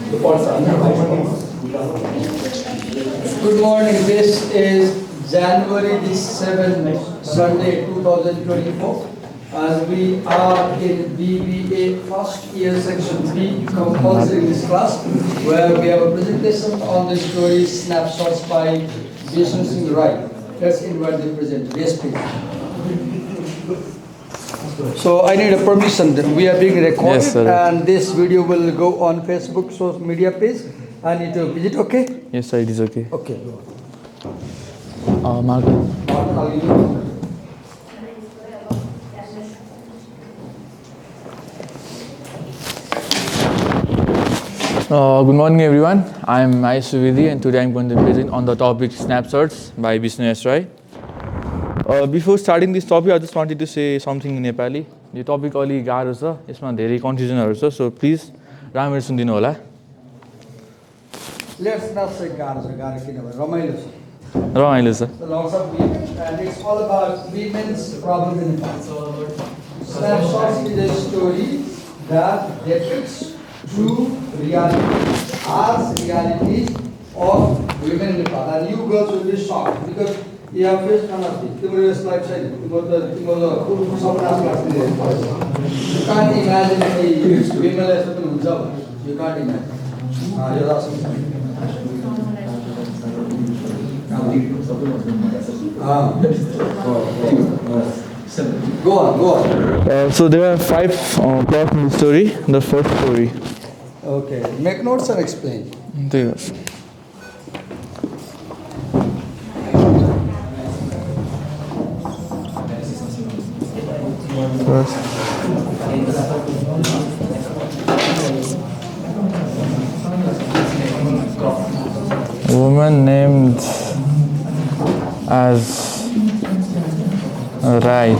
Good morning. This is January the 7th, Sunday 2024. And we are in BBA first year section B compulsory English class, where we have a presentation on the story Snapshots by Jason Singh Rai. Let's invite the presenter. Yes, please. So I need a permission that we are being recorded, Yes, sir. and this video will go on Facebook social media page. I need to visit, okay? Yes, sir, it is okay. Okay. Marco. Good morning, everyone. I am Ayesuvidi, and today I am going to present on the topic Snapshots by Vishnu S. Rai. Before starting this topic, I just wanted to say something in Nepali. This topic अलि गाह्रो छ, यसमा धेरै कन्फ्युजनहरु छ, so please राम्ररी सुनिदिनु होला. Let's not say गाह्रो छ, गाह्रो किन भने रमाइलो छ. रमाइलो छ. The loss of women, and it's all about women's problem in Nepal. Snapshots is a story that depicts true reality, harsh realities of women in Nepal. And you girls will be shocked because you have faced none of this. You can't imagine the women as a job. You can't imagine. You're asking something. Go on. So there are 5 plots in the story. The first story. Okay. Make notes and explain. There. First. Woman named as Rai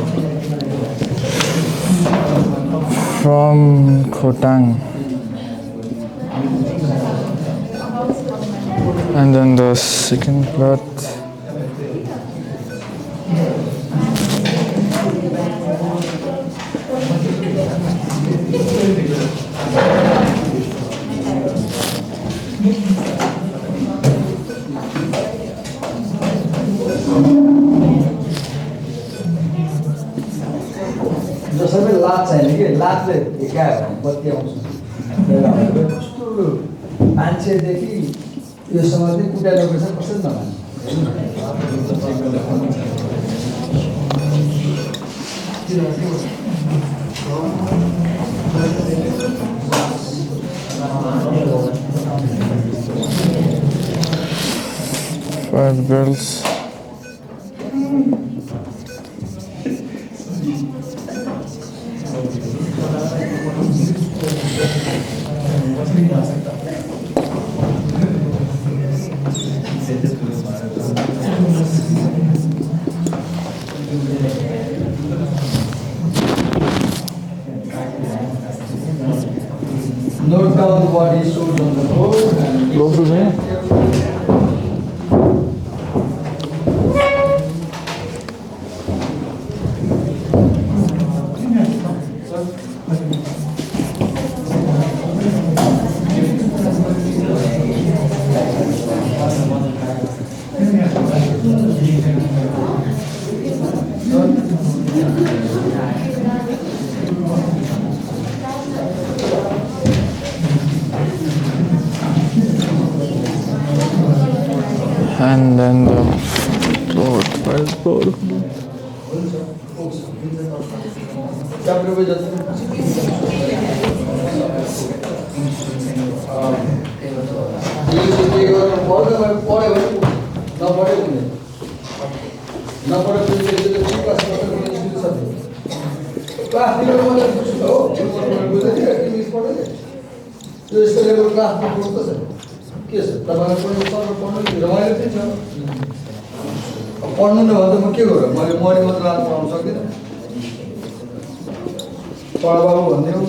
from Khotang. And then the second plot. सबै लात छैन कि लातले हिर्कायो भने बत्ती आउँछ कस्तो मान्छेदेखि योसँग चाहिँ कुटाइ लगेछ कसरी नमान्ने Five girls. Note down what he shows on the board and Go through there. And then the board. chapter by chapter. पढ्नु न भन्दा म के गरौँ मैले मरि मात्र रात पढाउन सक्दिनँ पढ बाबु भन्दिनँ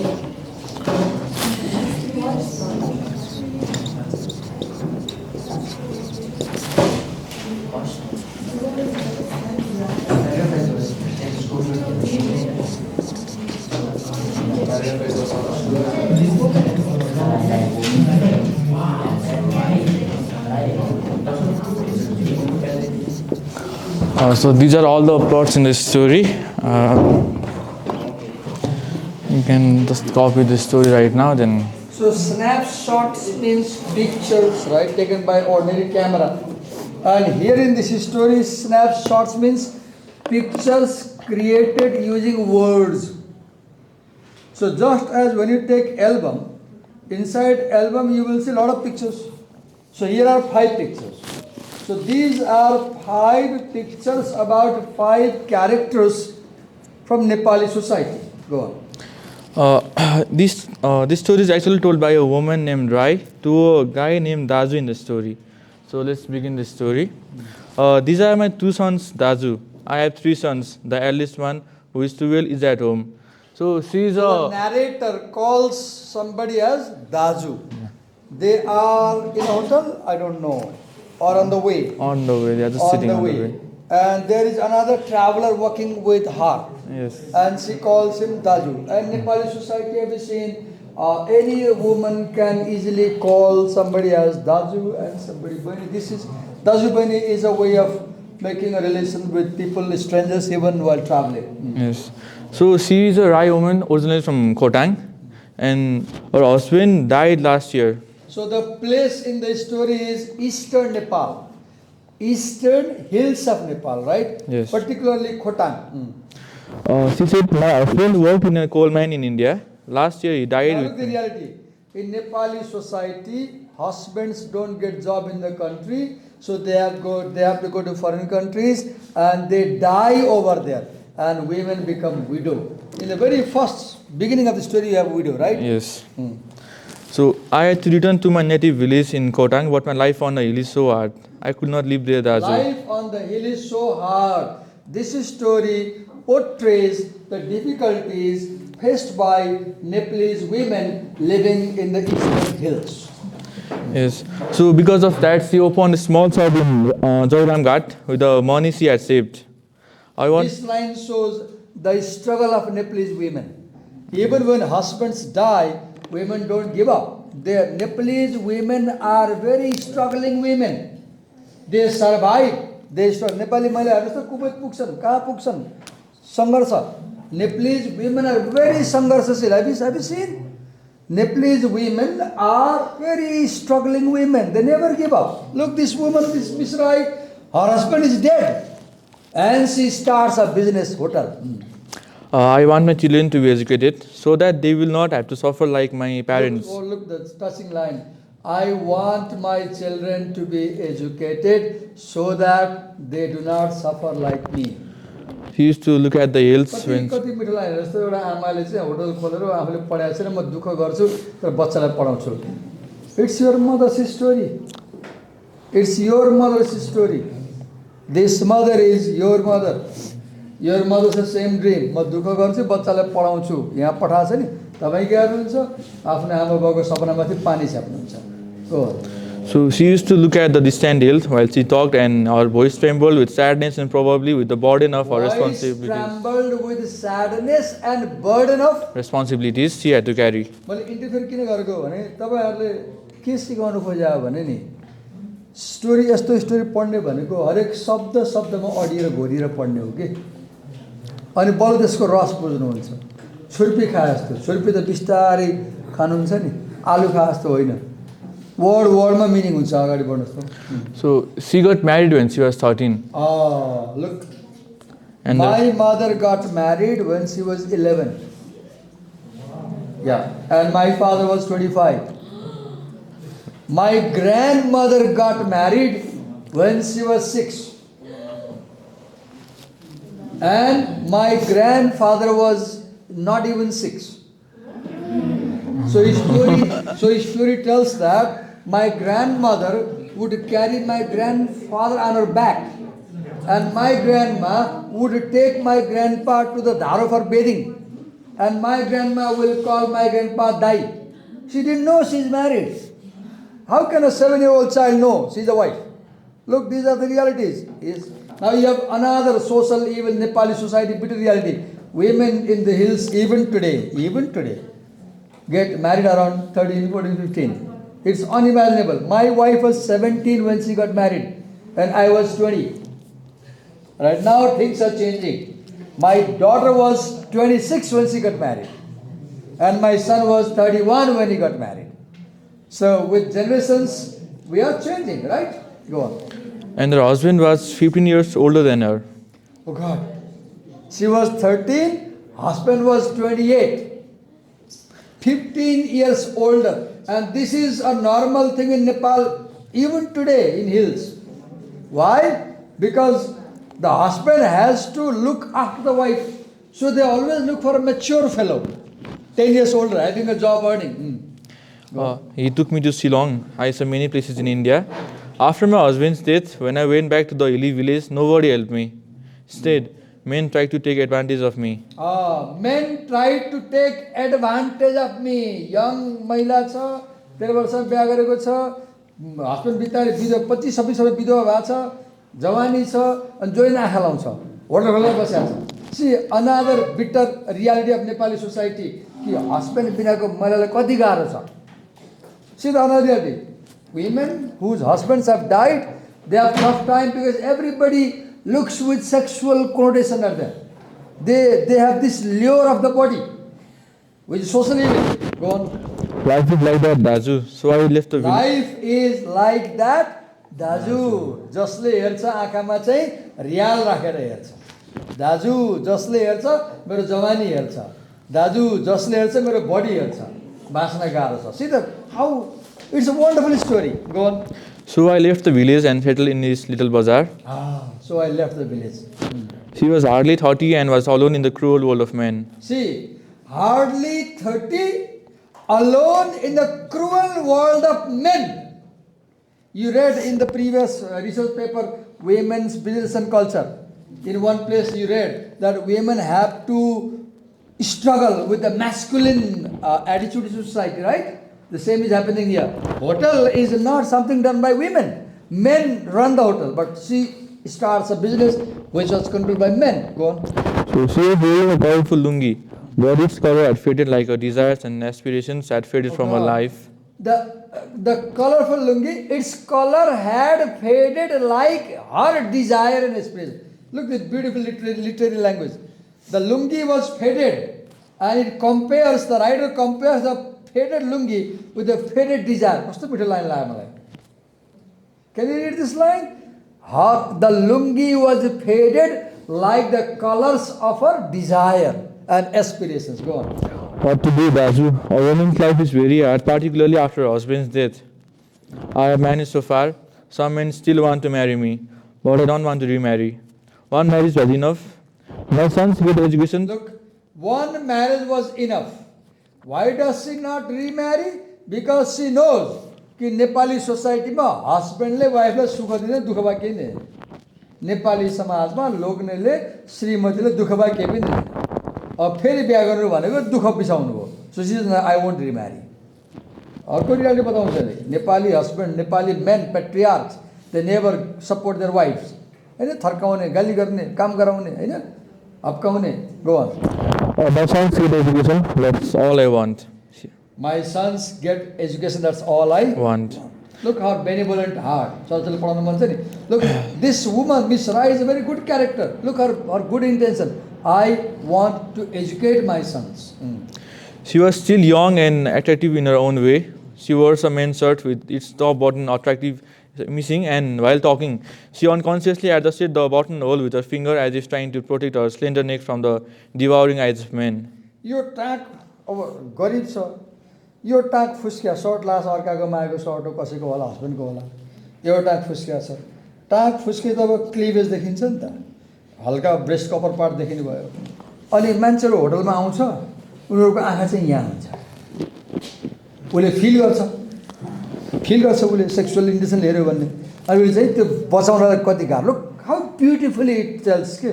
So these are all the plots in the story. You can just copy the story right now. Then So snapshots means pictures, right, taken by ordinary camera. And here in this story, snapshots means pictures created using words. So just as when you take album, inside album you will see a lot of pictures. So here are 5 pictures. So these are 5 pictures about 5 characters from Nepali society. Go on. this story is actually told by a woman named Rai to a guy named Daju in the story. So let's begin the story. These are my 2 sons, Daju. I have 3 sons. The eldest one, who is 12, is at home. So she is So the a narrator calls somebody as Daju. They are in a hotel, I don't know, or on the way. on the way. They are just On sitting the on the way. way. And there is another traveler walking with her. Yes. And she calls him Daju. And Nepali society, have you seen, any woman can easily call somebody as Daju and somebody Bani. This is, Daju Bani is a way of making a relation with people, strangers, even while traveling. Yes. So she is a Rai woman originally from Khotang, and her husband died last year. So the place in the story is eastern Nepal, eastern hills of Nepal, right? Yes. Particularly Khotang. She said, my husband worked in a coal mine in India. Last year he died Now with look the reality. In Nepali society, husbands don't get job in the country, so they have to go to foreign countries and they die over there, and women become widow. In the very first beginning of the story, you have widow, right? Yes. So I had to return to my native village in Khotang, but my life on the hill is so hard. I could not live there, Daju. Life on the hill is so hard. This story portrays the difficulties faced by Nepalese women living in the eastern hills. Yes. So because of that, she opened a small shop in Jauram Ghat with the money she had saved. I want. This line shows the struggle of Nepalese women. Even when husbands die, women don't give up. The Nepalese women are very struggling women. They survive. They struggle. Nepali महिलाहरू त Kuwait पुग्छन्, कहाँ पुग्छन्? सङ्घर्ष. Nepalese women are very सङ्घर्षशील. Have you seen? Nepalese women are very struggling women. They never give up. Look, this woman, this Miss Rai, her husband is dead, and she starts a business hotel. I want my children to be educated so that they will not have to suffer like my parents. Look, the touching line. I want my children to be educated so that they do not suffer like me. He used to look at the hills when. कति मिठो लाग्यो जस्तो एउटा आमाले चाहिँ hotel खोलेर आफूले पढाएको छैन, म दुःख गर्छु तर बच्चालाई पढाउँछु. It's your mother's story. It's your mother's story. This mother is your mother. Your mother has the same dream. म दुःख गर्छु बच्चालाई पढाउँछु. यहाँ पठाएको छ नि, तपाईँ के गर्नुहुन्छ? आफ्नो आमा बाउको सपनामाथि पानी छाप्नुहुन्छ. Go on. So she used to look at the distant hills while she talked, and her voice trembled with sadness and probably with the burden of her responsibilities. Trembled with sadness and burden of Responsibilities she had to carry. मैले interfere किन गरेको भने तपाईहरुले के सिकाउनु खोज्या भने नि story यस्तो स्टोरी पढ्ने भनेको हरेक शब्द शब्दमा अडिएर घोरिएर पढ्ने हो के अनि बरु त्यसको रस बुझ्नुहुन्छ छुर्पी खाए जस्तो छुर्पी त बिस्तारै खानुहुन्छ नि आलु खाए जस्तो होइन वर्डमा मिनिङ हुन्छ अगाडि बढ्नुहोस् त So she got married when she was 13. Look, And my mother got married when she was 11. Yeah, and my father was 25. My grandmother got married when she was 6. And my grandfather was not even 6. So his story tells that my grandmother would carry my grandfather on her back. And my grandma would take my grandpa to the dharo for bathing. And my grandma will call my grandpa Dai. She didn't know she's married. How can a 7-year-old child know she's a wife? Look, these are the realities. Yes. Now you have another social, even Nepali society, bitter reality. Women in the hills, even today, get married around 13, 14, 15. It's unimaginable. My wife was 17 when she got married, and I was 20. Right now things are changing. My daughter was 26 when she got married. And my son was 31 when he got married. So with generations, we are changing, right? Go on. And her husband was 15 years older than her. Oh God. She was 13, husband was 28. 15 years older. And this is a normal thing in Nepal, even today in hills. Why? Because the husband has to look after the wife. So they always look for a mature fellow. 10 years older, having a job earning. He took me to Shillong. I saw many places in India. After my husband's death, when I went back to the hilly village, nobody helped me. Instead, men tried to take advantage of me. Men tried to take advantage of me. Young महिला छ 13 वर्ष बिहा गरेको छ husband बिताले विधवा 25 26 वर्ष विधवा भएको छ जवानी छ अनि जोइन आँखा लाउँछ होटल खोलेर बसेको छ see another bitter reality of Nepali society कि हस्बेन्ड बिनाको महिलालाई कति गाह्रो छ see the another reality women whose husbands have died they have tough time because everybody looks with sexual connotation at them. They have this lure of the body, which is socially go on. Life is like that, Daju. So I left the village. Life is like that, दाजु जसले हेर्छ आँखामा चाहिँ रियाल राखेर हेर्छ दाजु जसले हेर्छ मेरो जवानी हेर्छ दाजु जसले हेर्छ मेरो बडी हेर्छ बाँच्न गाह्रो छ see the how it's a wonderful story go on. So I left the village and settled in this little bazaar. So I left the village. She was hardly 30 and was alone in the cruel world of men. See, hardly 30, alone in the cruel world of men. You read in the previous research paper, Women's Business and Culture. In one place you read that women have to struggle with the masculine attitude in society, right? The same is happening here. Hotel is not something done by women. Men run the hotel, but she starts a business which was controlled by men. Go on. So she was wearing a powerful lungi. But its color had faded like her desires and aspirations had faded from her life. The colorful lungi, its color had faded like her desire and aspiration. Look at beautiful literary language. The lungi was faded and it compares, the writer compares the faded lungi with the faded desire. What's the middle line? Can you read this line? The lungi was faded like the colors of her desire and aspirations. Go on. What to do, Daju? A woman's life is very hard, particularly after her husband's death. I have managed so far. Some men still want to marry me, but I don't want to remarry. One marriage was enough. My sons get education. Look, one marriage was enough. Why does she not remarry? Because she knows कि नेपाली सोसाइटीमा हस्बेन्डले वाइफलाई सुख दिँदैन दुःख भए केही नै नेपाली समाजमा लोग्नेले श्रीमतीले दुःख भए केही पनि दिँदैन अब फेरि बिहा गर्नु भनेको दुःख बिसाउनु हो सो सी आई वोन्ट रिम्यारी अर्को रियालिटी बताउँछ नि Nepali husband Nepali men patriarchs they never support their wives हैन थर्काउने गाली गर्ने काम गराउने हैन हप्काउने गो अन My sons get education. That's all I want. My sons get education, that's all I want. Look how benevolent heart. Look, this woman, Miss Rai, is a very good character. Look her good intention. I want to educate my sons. She was still young and attractive in her own way. She wore a men's shirt with its top button attractive missing, and while talking, she unconsciously adjusted the buttonhole with her finger as if trying to protect her slender neck from the devouring eyes of men. Your tack गरिब छ यो टाक फुस्किया shirt लास अर्काको मागेको shirt हो कसैको होला हस्बेन्डको होला यो टाक फुस्किया छ टाक फुस्के त अब क्लिभेज देखिन्छ नि त हल्का ब्रेस्ट कपर पार्ट देखिने भयो अनि मान्छेहरू होटलमा आउँछ उनीहरूको आँखा चाहिँ यहाँ हुन्छ उसले फिल गर्छ उसले सेक्सुअल इन्टेन्सन हेऱ्यो भन्ने अनि उसले चाहिँ त्यो बचाउनलाई कति गाह्रो हाउ ब्युटिफुली इट टेल्स के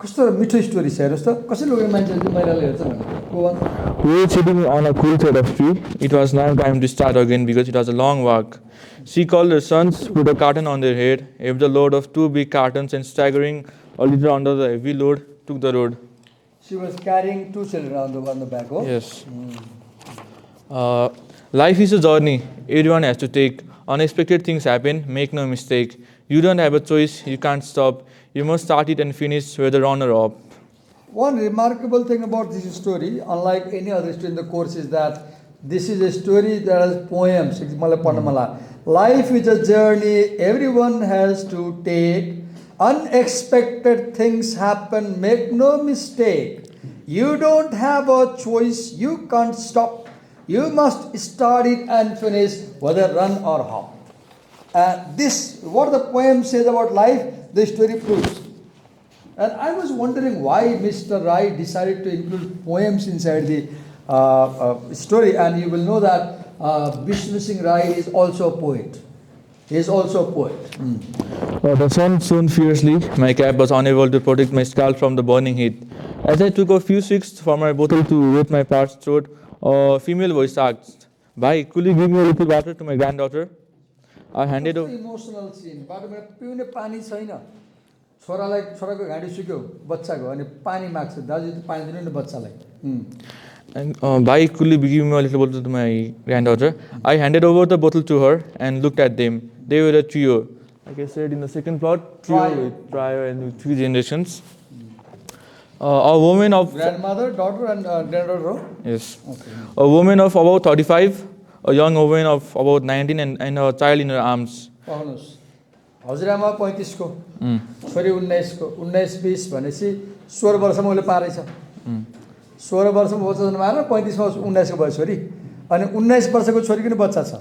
कस्तो मिठो स्टोरी छ हेर्नुहोस् त कसरी लोग्ने मान्छेले महिलाले हेर्छ भने We were sitting on a cool side of tree. It was now time to start again because it was a long walk. She called her sons, put a carton on their head, heaved the load of 2 big cartons and staggering a little under the heavy load, took the road. She was carrying 2 children on the back. Oh? Yes. Life is a journey. Everyone has to take. Unexpected things happen. Make no mistake. You don't have a choice. You can't stop. You must start it and finish whether runner-up. One remarkable thing about this story, unlike any other story in the course, is that this is a story that has poems. Life is a journey everyone has to take. Unexpected things happen, make no mistake. You don't have a choice, you can't stop. You must start it and finish, whether run or hop. This, what the poem says about life, the story proves. And I was wondering why Mr. Rai decided to include poems inside the story. And you will know that Vishnu Singh Rai is also a poet. He is also a poet. The sun shone fiercely. My cap was unable to protect my scalp from the burning heat. As I took a few sips from my bottle to wet my parched throat, a female voice asked, "Bhai, could you give me a little water to my granddaughter?" I handed over. Imotional scene. बाटोमा पिउने पानी छैन. छोराको घाँटी सुक्यो बच्चाको अनि पानी माग्छ दाजु पानी दिनु न बच्चालाई. And Bhai, could you give me a little bottle to my granddaughter? I handed over the bottle to her and looked at them. They were a trio. Like I said in the second plot, trio and with 3 generations. A woman of grandmother, daughter, and granddaughter. Yes. Okay. A woman of about 35, a young woman of about 19, and a child in her arms. हजुरआमा 35 को छोरी 19 को 19-20 भनेपछि 16 वर्षमा उसले पारै छ. 16 वर्षमा बच्चा जन्माएर 35 मा 19 को भयो छोरी अनि 19 वर्षको छोरीको नि बच्चा छ.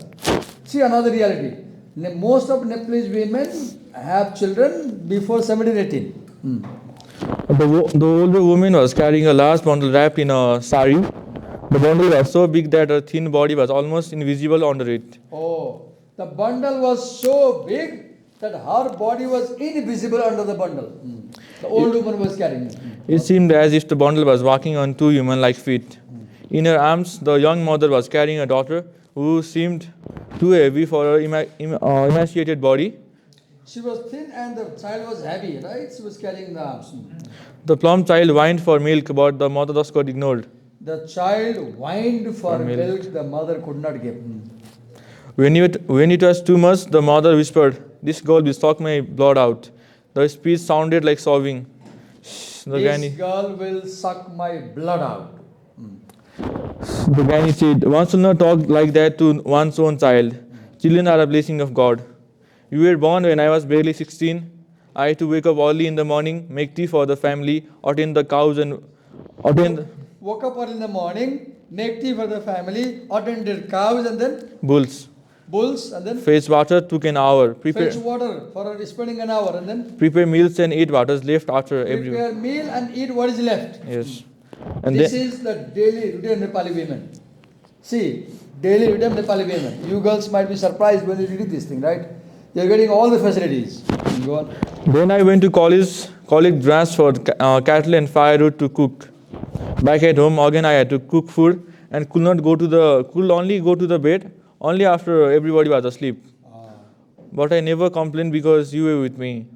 See another reality. Most of Nepalese women have children before 17-18. The older woman was carrying a large bundle wrapped in a sari. The bundle was so big that her thin body was almost invisible under it. Oh, the bundle was so big that her body was invisible under the bundle. The old woman was carrying it. It seemed as if the bundle was walking on 2 human-like feet. In her arms, the young mother was carrying a daughter who seemed too heavy for her emaciated body. She was thin and the child was heavy, right? She was carrying the arms. The plump child whined for milk, but the mother just got ignored. The child whined for milk, the mother could not give. When it was too much, the mother whispered, "This girl will suck my blood out." The speech sounded like sobbing. This girl will suck my blood out. The granny said, "One should not talk like that to one's own child. Children are a blessing of God. You were born when I was barely 16. I had to wake up early in the morning, make tea for the family, attend the cows and woke up early in the morning, make tea for the family, attended cows and then bulls, and then fetch water took an hour. Fetch water for spending an hour and then prepare meals and eat what is left after every prepare meal and eat what is left. Yes. And this is the daily routine of Nepali women. See, daily routine of Nepali women. You girls might be surprised when you read this thing, right? You're getting all the facilities. Go on. Then I went to college grants for cattle and firewood to cook. Back at home, again I had to cook food and could only go to the bed only after everybody was asleep. But I never complained because you were with me.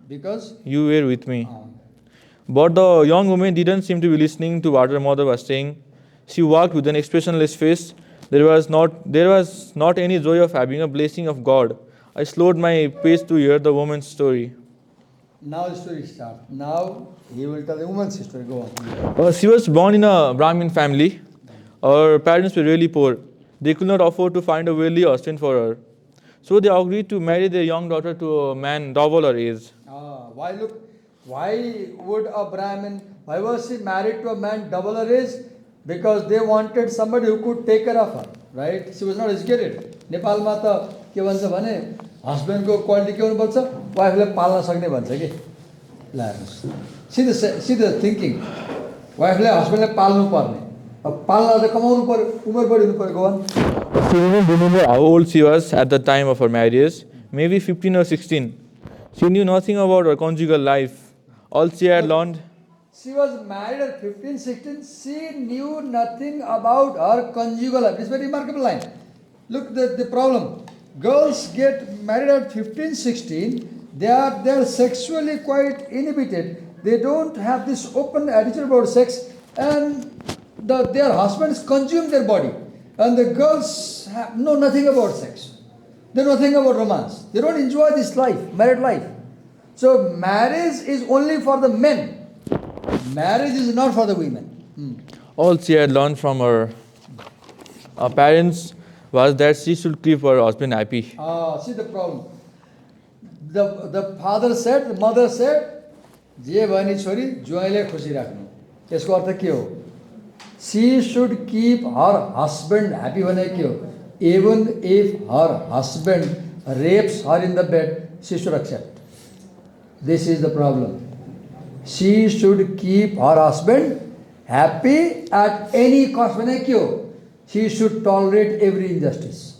Because? You were with me. But the young woman didn't seem to be listening to what her mother was saying. She walked with an expressionless face. There was not any joy of having a blessing of God. I slowed my pace to hear the woman's story. Now the story starts. Now he will tell the woman's story. Go on. She was born in a Brahmin family. Her parents were really poor. They could not afford to find a wealthy husband for her. So they agreed to marry their young daughter to a man double her age. Why was she married to a man double her age? Because they wanted somebody who could take care of her, right? She was not educated. नेपालमा त के भन्छ भने हस्बेन्डको quality के हुनुपर्छ वाइफले पाल्न सक्ने भन्छ कि ल हेर्नुस् सी द थिङ्किङ वाइफले हस्बेन्डले पाल्नु पर्ने अब पाल्न त कमाउनु पर्यो उमेर बढी हुनु पर्यो गवन. She didn't remember how old she was at the time of her marriage, maybe 15 or 16. She knew nothing about her conjugal life. All she had learned. She was married at 15, 16. She knew nothing about her conjugal life. This is a very remarkable line. Look, the problem. Girls get married at 15, 16. They are sexually quite inhibited. They don't have this open attitude about sex, and their husbands consume their body, and the girls know nothing about sex. They know nothing about romance. They don't enjoy this life, married life. So marriage is only for the men. Marriage is not for the women. All she had learned from her parents was that she should keep her husband happy. See the problem. The father said, the mother said, जे भने छोरी ज्वाइँले खुसी राख्नु. त्यसको अर्थ के हो? She should keep her husband happy भने के हो? Even if her husband rapes her in the bed, she should accept. This is the problem. She should keep her husband happy at any cost. भने के हो? She should tolerate every injustice.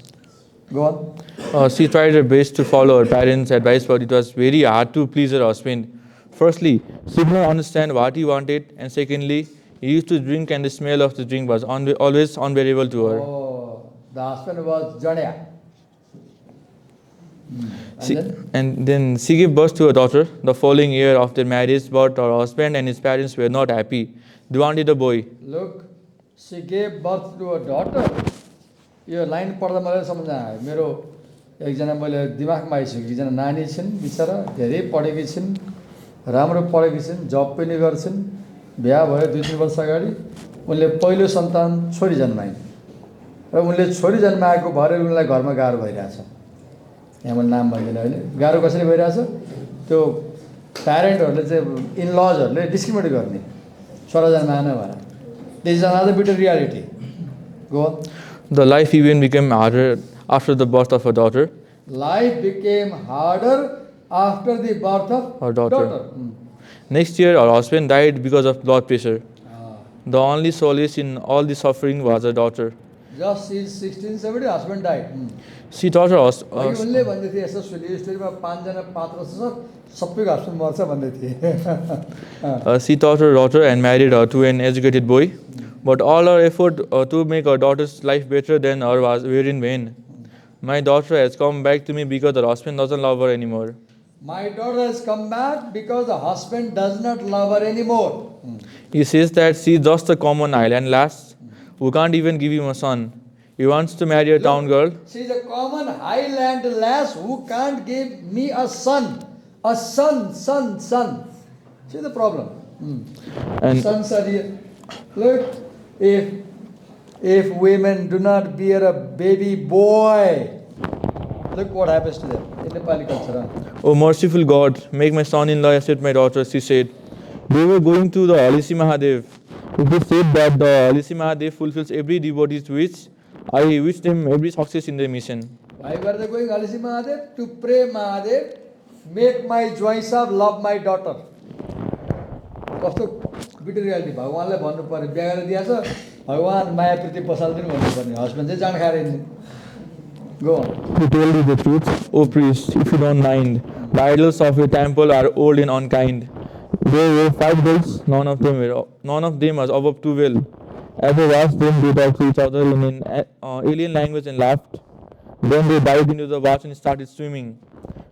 Go on. She tried her best to follow her parents' advice, but it was very hard to please her husband. Firstly, she did not understand what he wanted, and secondly, he used to drink and the smell of the drink was always unbearable to her. Oh, the husband was Jadya. And then she gave birth to a daughter. The following year of their marriage, but her husband and his parents were not happy. They wanted a boy. Look, she gave birth to a daughter. Yo line पढ्दा मलाई सम्झना आयो. मेरो एकजना मैले दिमागमा आइसक्यो. एकजना नानी छिन्, बिचरा धेरै पढेकी छिन्, राम्रो पढेकी छिन्, जब पनि गर्छिन्. बिहा भयो 2-3 वर्ष अगाडि. उनले पहिलो सन्तान छोरी जन्माइन्. र उनले छोरी जन्माएको भएर उनलाई घरमा गाह्रो भइरहेछ. यहाँ मैले नाम भन्दिनँ अहिले. गाह्रो कसरी भइरहेछ? त्यो प्यारेन्टहरूले चाहिँ इन-लजहरूले डिस्क्रिमिनेट गर्ने. छोरा जन्माएन भनेर. This is another bitter reality. Go on. The life even became harder after the birth of her daughter. Life became harder after the birth of her daughter. Next year, her husband died because of blood pressure. The only solace in all the suffering was her daughter. Just in 1670, husband died. She taught her उनले भन्दै थिए यसो सुली स्टोरीमा 5 जना पात्र छ सबैको husband मर्छ भन्दै थिए. She taught her daughter and married her to an educated boy. But all her effort to make her daughter's life better than her were in vain. My daughter has come back to me because her husband doesn't love her anymore. My daughter has come back because the husband does not love her anymore. He says that she is just a common island lass who can't even give him a son. He wants to marry a town girl. She is a common highland lass who can't give me a son. A son. See the problem. And sons are here. Look, if women do not bear a baby boy, look what happens to them in Nepali culture. Oh merciful God, make my son-in-law accept my daughter, she said. They were going to the Alisi Mahadev. He said that the Alisi Mahadev fulfills every devotee's wish. I wish them every success in their mission. Why were they going Alisi Mahadev? To pray Mahadev, make my Joisab love my daughter. कस्तो bitter reality भगवानलाई भन्नु पर्यो बिहा गरेर दिएछ भगवान माया प्रीति बसाल्दिनु भन्नुपर्ने husband चाहिँ जान खाएर हिँड्ने. Go on. He told you the truth, O priest, if you don't mind. The idols of your temple are old and unkind. There were 5 girls, none of them was above 12. As I watched them, they talked to each other in an alien language and laughed. Then they dived into the water and started swimming.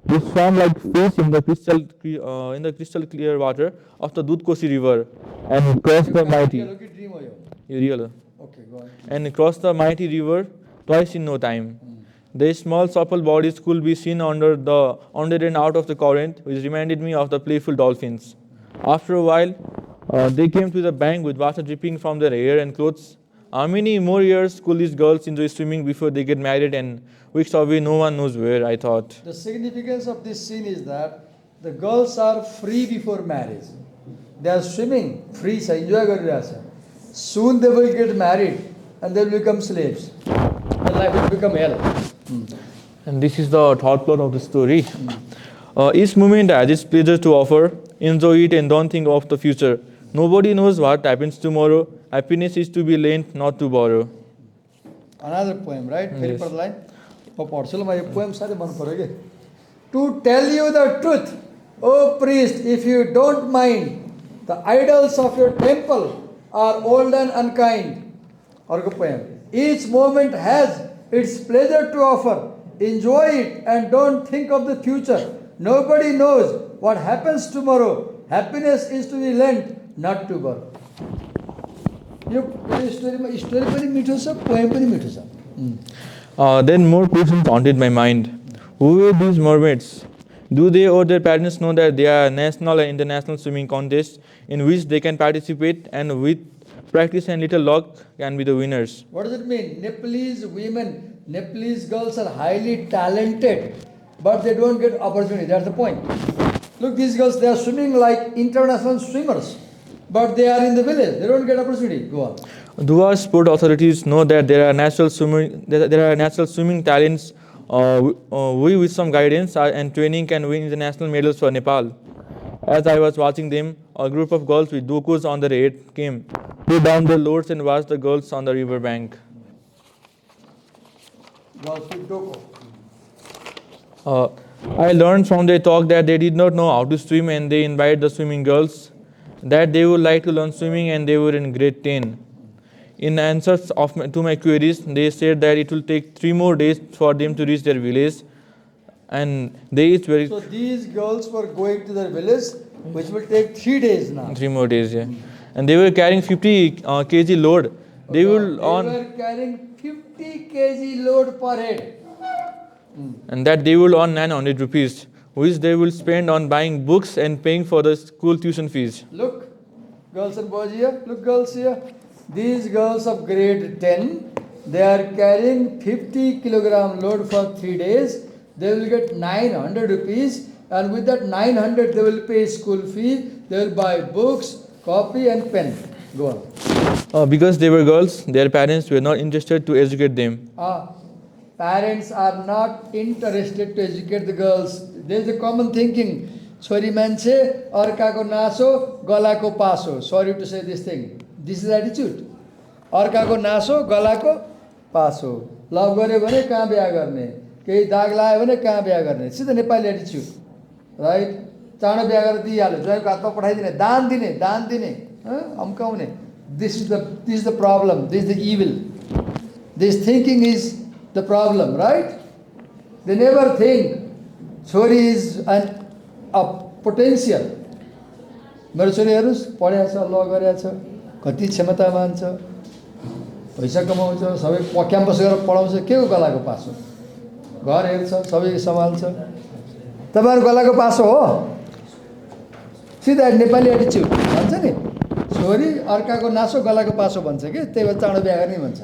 They swam like fish in the crystal clear water of the Dudkosi river and crossed the mighty. Okay, go on. And crossed the mighty river twice in no time. Their small supple bodies could be seen under and out of the current, which reminded me of the playful dolphins. After a while, they came to the bank with water dripping from their hair and clothes. How many more years could these girls enjoy swimming before they get married and weeks away no one knows where, I thought. The significance of this scene is that the girls are free before marriage. They are swimming, free, enjoy गरिरहेछ. Soon they will get married and they will become slaves. Their life will become hell. And this is the third plot of the story. Each moment has its pleasure to offer. Enjoy it and don't think of the future. Nobody knows what happens tomorrow. Happiness is to be lent, not to borrow. Another poem, right? Yes. Line. Poem to tell you the truth, O priest, if you don't mind, the idols of your temple are old and unkind. Poem. Each moment has its pleasure to offer. Enjoy it and don't think of the future. Nobody knows what happens tomorrow. Happiness is to be lent, not to borrow. Story पनि मिठो छ, poem पनि मिठो छ. Then more questions haunted my mind. Who were these mermaids? Do they or their parents know that there are national and international swimming contests in which they can participate and with practice and little luck can be the winners? What does it mean? Nepalese women, Nepalese girls are highly talented, but they don't get opportunity. That's the point. Look, these girls, they are swimming like international swimmers, but they are in the village. They don't get opportunity. Go on. Do our sport authorities know that there are natural swimming talents we with some guidance and training can win international medals for Nepal? As I was watching them, a group of girls with dokus on their head came, put down their loads and watched the girls on the river bank. Girls with doku. I learned from their talk that they did not know how to swim and they invited the swimming girls that they would like to learn swimming and they were in grade 10. In answers to my queries, they said that it will take 3 more days for them to reach their village, and they each were So these girls were going to their village, which will take 3 days now. 3 more days, yeah. And they were carrying 50 kg load. They will were carrying 50 kg load per head. and that they will earn 900 rupees, which they will spend on buying books and paying for the school tuition fees. Look, girls and boys here. Look, girls here. These girls of grade 10, they are carrying 50 kilogram load for 3 days. They will get 900 rupees, and with that 900 they will pay school fee. They will buy books, copy and pen. Go on. Because they were girls, their parents were not interested to educate them. Parents are not interested to educate the girls. There is a common thinking. Chori manche, अर्काको नासो, गलाको पासो. Sorry to say this thing. This is attitude. अर्काको नासो, गलाको पासो. लभ गर्यो भने कहाँ बिहा गर्ने, केही दाग लाग्यो भने कहाँ बिहा गर्ने. सिधै नेपाली एटिच्युड, राइट? चाँडो बिहा गरेर दिइहाल्यो, जयको हातमा पठाइदिने, दान दिने, अम्काउने. This is the problem. This is the evil. This thinking is the problem, right? They never think छोरी is a potential. मेरो छोरी हेर्नुहोस्, पढेको छ, ल गरेको छ, कति क्षमतावान छ, पैसा कमाउँछ, सबै क्याम्पस गएर पढाउँछ, के को गलाको पास हो? घर हेर्छ, सबै सम्हाल्छ. तपाईँहरू गलाको पास हो? सिधा नेपाली एटिच्युड भन्छ नि, छोरी अर्काको नासो गलाको पासो भन्छ कि, त्यही भएर चाँडो बिहा गर्ने भन्छ.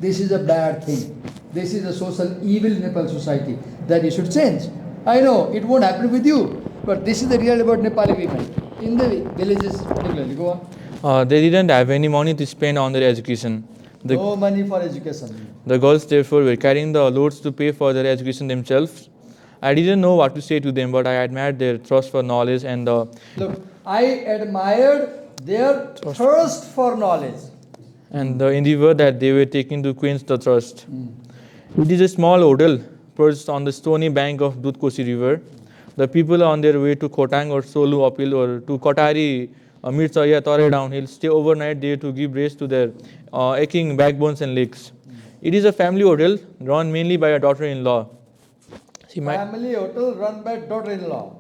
This is a bad thing. This is a social evil in Nepal society that you should change. I know it won't happen with you, but this is the reality about Nepali women in the villages particularly. Go on. They didn't have any money to spend on their education. No money for education. The girls therefore were carrying the loads to pay for their education themselves. I didn't know what to say to them, but I admired their thirst for knowledge and Look, I admired their thirst for knowledge. And the endeavor that they were taking to quench the thirst. It is a small hotel perched on the stony bank of Dudkosi river. The people on their way to Khotang or Solu uphill or to Kotari, Mircha ya Tare downhill stay overnight there to give rest to their aching backbones and legs. It is a family hotel run mainly by a daughter-in-law. Family hotel run by daughter-in-law.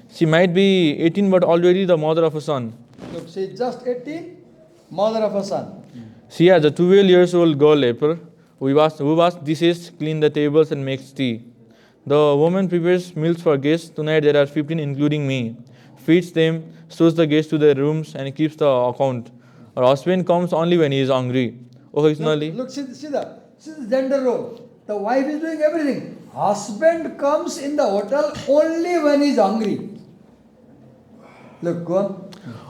She might be 18 but already the mother of a son. Look, she is just 18, mother of a son. She has a 12-year-old girl, April, who washes dishes, clean the tables and makes tea. The woman prepares meals for guests. Tonight there are 15 including me. Feeds them, shows the guests to their rooms and keeps the account. Her husband comes only when he is hungry. Occasionally. Look, see the gender role. The wife is doing everything. Husband comes in the hotel only when he is hungry. Look, go on.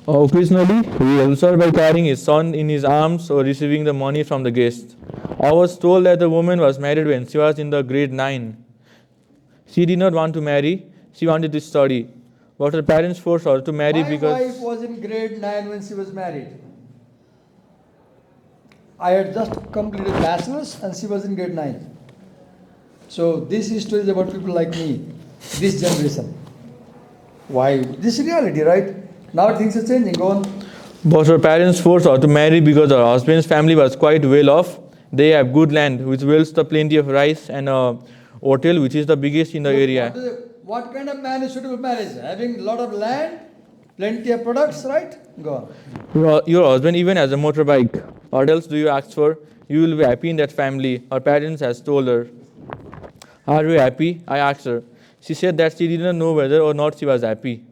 Occasionally, he helps her by carrying his son in his arms or receiving the money from the guests. I was told that the woman was married when she was in the grade 9. She did not want to marry, she wanted to study. But her parents forced her to marry because... My wife was in grade 9 when she was married. I had just completed bachelor's and she was in grade 9. So this history is about people like me, this generation. Why? This is reality, right? Now things are changing. Go on. But her parents forced her to marry because her husband's family was quite well off. They have good land, which yields the plenty of rice, and a hotel, which is the biggest in the area. What kind of man is suitable for marriage? Having a lot of land, plenty of products, right? Go on. Your husband even has a motorbike. What else do you ask for? You will be happy in that family. Her parents has told her. Are you happy? I asked her. She said that she didn't know whether or not she was happy.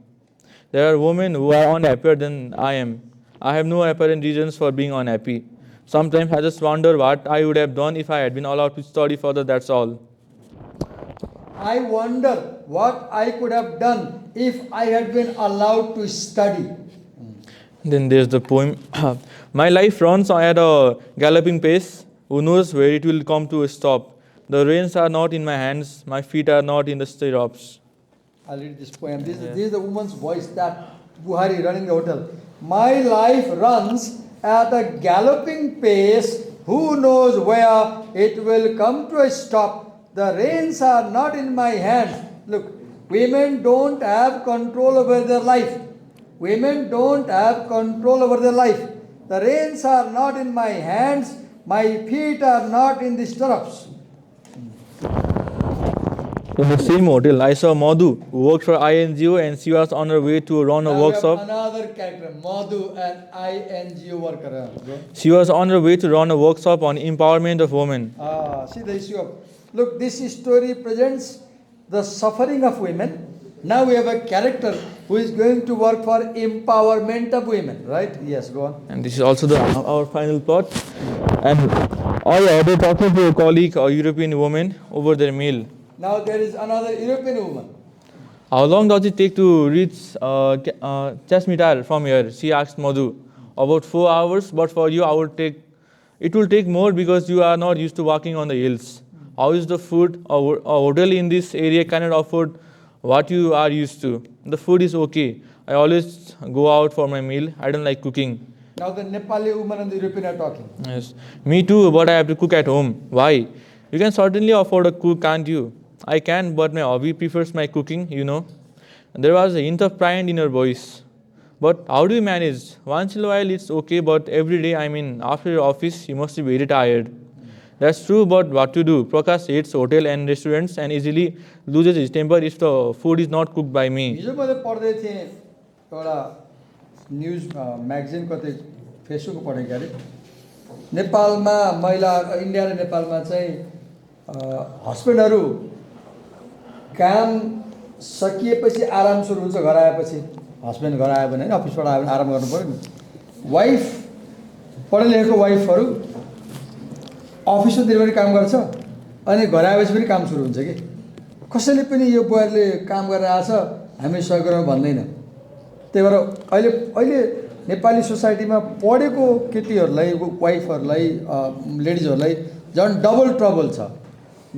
There are women who are unhappier than I am. I have no apparent reasons for being unhappy. Sometimes I just wonder what I would have done if I had been allowed to study further, that's all. I wonder what I could have done if I had been allowed to study. Then there's the poem. My life runs at a galloping pace. Who knows where it will come to a stop? The reins are not in my hands. My feet are not in the stirrups. I'll read this poem. This is the woman's voice that Buhari running the hotel. My life runs at a galloping pace. Who knows where it will come to a stop? The reins are not in my hands. Look, women don't have control over their life. Women don't have control over their life. The reins are not in my hands. My feet are not in the stirrups. In the same hotel, I saw Madhu, who worked for INGO, and she was on her way to run a Now we have workshop. another character, Madhu, an INGO worker. She was on her way to run a workshop on empowerment of women. See the issue of. Look, this story presents the suffering of women. Now we have a character who is going to work for empowerment of women, right? Yes, go on. And this is also our final plot. And I were talking to a colleague, a European woman, over their meal. Now there is another European woman. How long does it take to reach Chasmitar from here? She asked Madhu. About 4 hours, but for you, it will take more because you are not used to walking on the hills. How is the food? A hotel in this area cannot afford what you are used to. The food is okay. I always go out for my meal. I don't like cooking. Now the Nepali woman and the European are talking. Yes, me too, but I have to cook at home. Why? You can certainly afford a cook, can't you? I can, but my hobby prefers my cooking, you know. There was a hint of pride in her voice. But how do you manage? Once in a while it's okay, but every day, after your office, you must be very tired. That's true, but what to do? Prakash hates hotel and restaurants and easily loses his temper if the food is not cooked by me. हिजो मैले पढ्दै थिएँ एउटा news magazine कतै फेसबुकमा पढेको अरे नेपालमा महिला इन्डिया र नेपालमा चाहिँ हस्बेन्डहरू काम सकिएपछि आराम सुरु हुन्छ घर आएपछि हस्बेन्ड घर आयो भने अफिसबाट आयो भने आराम गर्नु पर्यो नि वाइफ पढे लेखेको वाइफहरू अफिसमा दिनभरि काम गर्छ अनि घर आएपछि पनि काम सुरु हुन्छ कि कसैले पनि यो बुहारीले काम गरेर आछ हामी सहयोग गरौँ भन्दैन त्यही भएर अहिले अहिले नेपाली सोसाइटीमा पढेको केटीहरूलाई वाइफहरूलाई लेडिजहरूलाई झन् डबल ट्रबल छ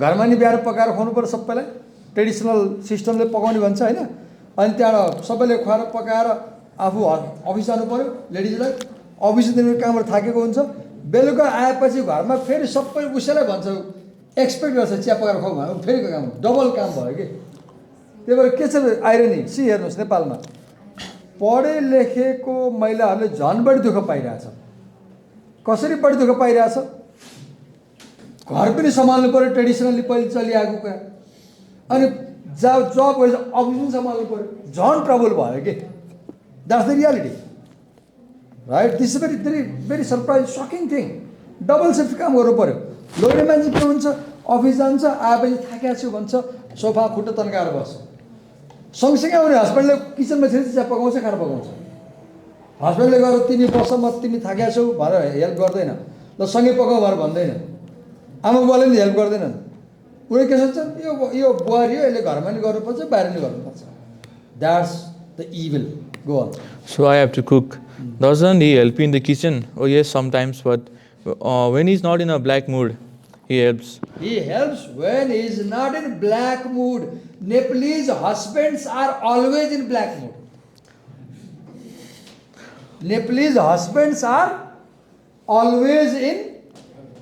घरमा नि बिहार पकाएर खुवाउनु पर्यो सबैलाई ट्रेडिसनल सिस्टमले पकाउने भन्छ होइन अनि त्यहाँबाट सबैले खुवाएर पकाएर आफू अफिस जानु पर्यो लेडिजलाई अफिस दिनभरि कामबाट थाकेको हुन्छ बेलुका आएपछि घरमा फेरि सबै उसैलाई भन्छ एक्सपेक्ट गर्छ चिया पकाएर खुवाऊ भने फेरि काम डबल काम भयो कि त्यही भएर के छ आइरनी सी हेर्नुहोस् नेपालमा पढे लेखेको महिलाहरूले झन् बढी दुःख पाइरहेछ कसरी बढी दुःख पाइरहेछ घर पनि सम्हाल्नु पर्यो ट्रेडिसनली पहिले चलिआएको कुरा अनि जब गएपछि अफिस पनि सम्हाल्नु पर्यो झन् ट्रबल भयो कि that's the reality right this is very very surprise shocking thing double shift काम गर्नु पर्यो लोग्ने मान्छे के हुन्छ अफिस जान्छ आएपछि थाकेको छु भन्छ सोफा खुट्टा तन्काएर बस्छ सँगसँगै आउने हस्बेन्डले किचनमा छिर्छ चिया पकाउँछ खाना पकाउँछ हस्बेन्डले गएर तिमी बस म तिमी थाकेको छौ भनेर हेल्प गर्दैन ल सँगै पकाऊ भनेर भन्दैन आमा बुवाले पनि हेल्प गर्दैनन् उनीहरू के सोच्छन् यो बुहारी हो यसले घरमा नि गर्नुपर्छ बाहिर नि गर्नुपर्छ that's the evil go on So I have to cook. Doesn't he help in the kitchen? Oh yes, sometimes, but when he's not in a black mood, he helps. He helps when he is not in black mood. Nepalese husbands are always in black mood. Nepalese husbands are always in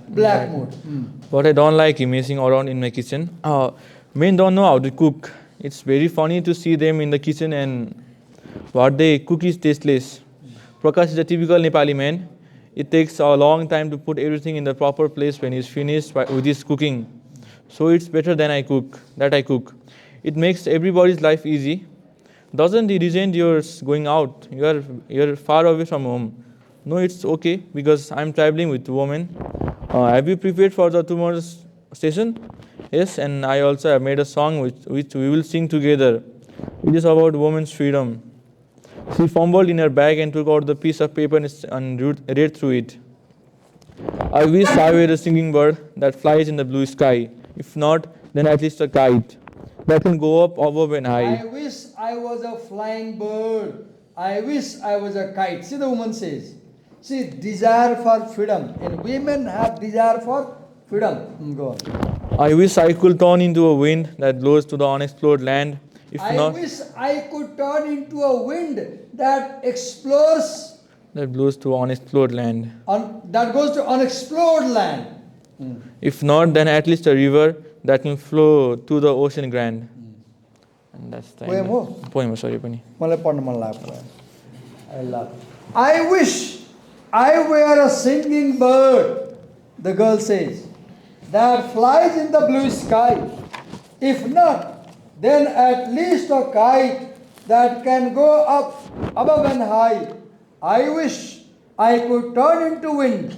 black mood. But I don't like him messing around in my kitchen. Men don't know how to cook. It's very funny to see them in the kitchen and what they cook is tasteless. Prakash is a typical Nepali man. It takes a long time to put everything in the proper place when he's finished with his cooking. So it's better than I cook. It makes everybody's life easy. Doesn't he resent yours going out? You're far away from home. No, it's okay because I'm traveling with women. Have you prepared for the tomorrow's session? Yes, and I also have made a song which we will sing together. It is about women's freedom. She fumbled in her bag and took out the piece of paper and read through it. I wish I were a singing bird that flies in the blue sky. If not, then at least a kite that can go up above and high. I wish I was a flying bird. I wish I was a kite. See, the woman says. See, desire for freedom. And women have desire for freedom. Go on. I wish I could turn into a wind that blows to the unexplored land. If I not, wish I could turn into a wind that explores, that blows to unexplored land. that goes to unexplored land. If not, then at least a river that can flow to the ocean grand. And that's the Poem end. ho? Poem, sorry, pani. मलाई पढ्न मन लाग्यो poem. I love it. I wish I were a singing bird, the girl says, that flies in the blue sky. If not, then at least a kite that can go up above and high. I wish I could turn into wind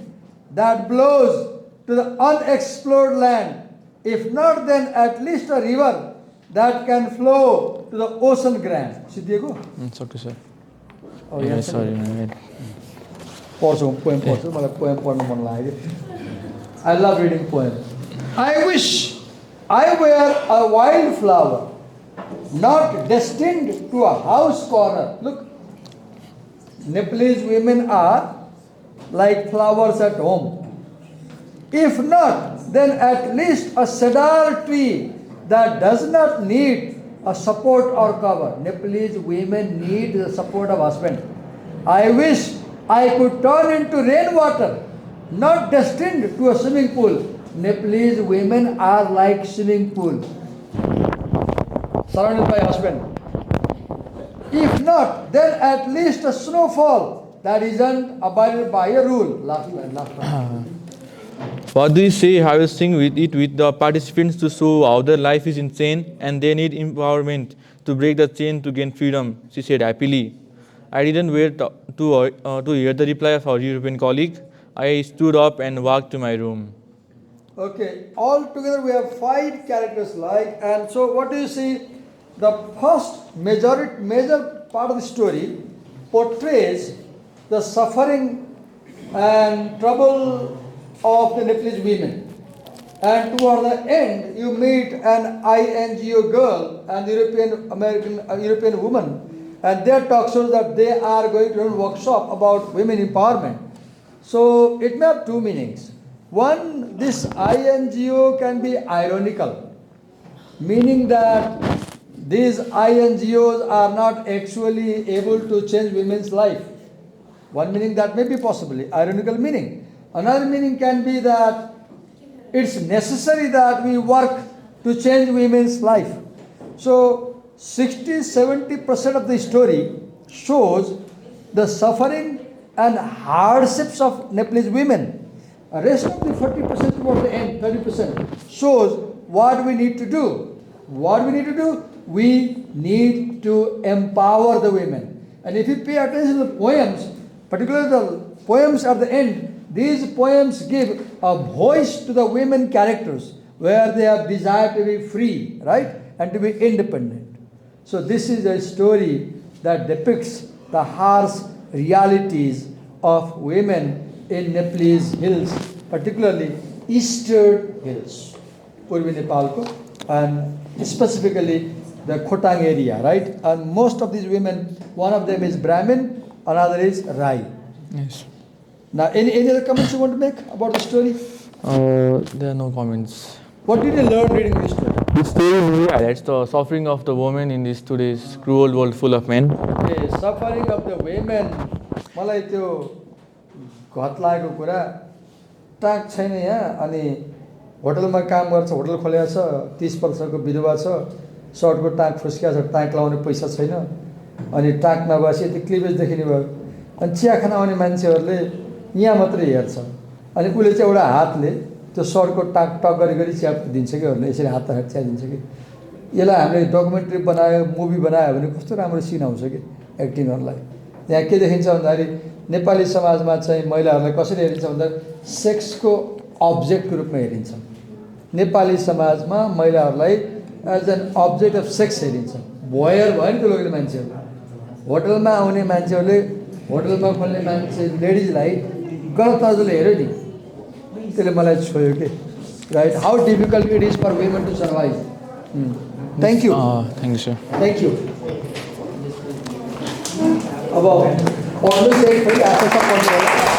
that blows to the unexplored land. If not, then at least a river that can flow to the ocean grand. Siddhieko? It's okay, sir. Oh, Yeah, yes, sorry, my bad. Poem पढ्छु मलाई poem पढ्न मन लाग्यो. I love reading poems. I wish I were a wildflower, not destined to a house corner. Look, Nepalese women are like flowers at home. If not, then at least a cedar tree that does not need a support or cover. Nepalese women need the support of husband. I wish I could turn into rainwater, not destined to a swimming pool. Nepalese women are like swimming pool, surrounded by husband. If not, then at least a snowfall that isn't abided by a rule. Last one. What do you say? I will sing with the participants to show how their life is insane and they need empowerment to break the chain to gain freedom, she said happily. I didn't wait to hear the reply of our European colleague. I stood up and walked to my room. Okay, all together we have 5 characters like, and so what do you see? The first major part of the story portrays the suffering and trouble of the Nepalese women. And toward the end, you meet an INGO girl and European woman, and their talk shows that they are going to run a workshop about women empowerment. So it may have 2 meanings. One, this INGO can be ironical, meaning that these INGOs are not actually able to change women's life. One meaning that may be possibly ironical meaning. Another meaning can be that it's necessary that we work to change women's life. So 60-70% of the story shows the suffering and hardships of Nepalese women. The rest of the 40% toward the end, 30%, shows what we need to do. What we need to do? We need to empower the women. And if you pay attention to the poems, particularly the poems at the end, these poems give a voice to the women characters where they have desire to be free, right? And to be independent. So this is a story that depicts the harsh realities of women in Nepalese hills, particularly eastern hills, Purvi Nepalko, and specifically the Khotang area, right? And most of these women, one of them is Brahmin, another is Rai. Yes. Now, any other comments you want to make about the story? There are no comments. What did you learn reading this story? The story really highlights the suffering of the woman in this today's cruel world full of men. Okay, suffering of the women. मलाई त्यो घत लागेको कुरा टाक छैन यहाँ अनि होटलमा काम गर्छ होटल खोलेको छ 30 वर्षको विधवा छ सर्टको टाक फुस्किया छ टाक लाउने पैसा छैन अनि टाक नभएपछि यति क्लिभेज देखिने भयो अनि चिया खान आउने मान्छेहरूले यहाँ मात्रै हेर्छ अनि उले चाहिँ एउटा हातले त्यो सर्टको टाक टक गरी गरी चिया दिन्छ किहरूले यसरी हात राखेर चिया दिन्छ कि यसलाई हामीले डकुमेन्ट्री बनायो मुभी बनायो भने कस्तो राम्रो सिन आउँछ कि एक्टिङहरूलाई यहाँ के देखिन्छ भन्दाखेरि नेपाली समाजमा चाहिँ महिलाहरूलाई कसरी हेरिन्छ भन्दा सेक्सको अब्जेक्टको रूपमा हेरिन्छ नेपाली समाजमा महिलाहरूलाई as an object of sex हेरिन्छ। भयर भयो नि त्यो लोग्ने मान्छेहरू, होटलमा आउने मान्छेहरूले, होटलमा खोल्ने मान्छे लेडिजलाई गलत नजरले हेऱ्यो नि, त्यसले मलाई छोयो कि right. How difficult it is for women to survive. Thank you. Thank you sir. Thank you. अब पढ्नु चाहिँ फेरि आफै पढ्नु होला।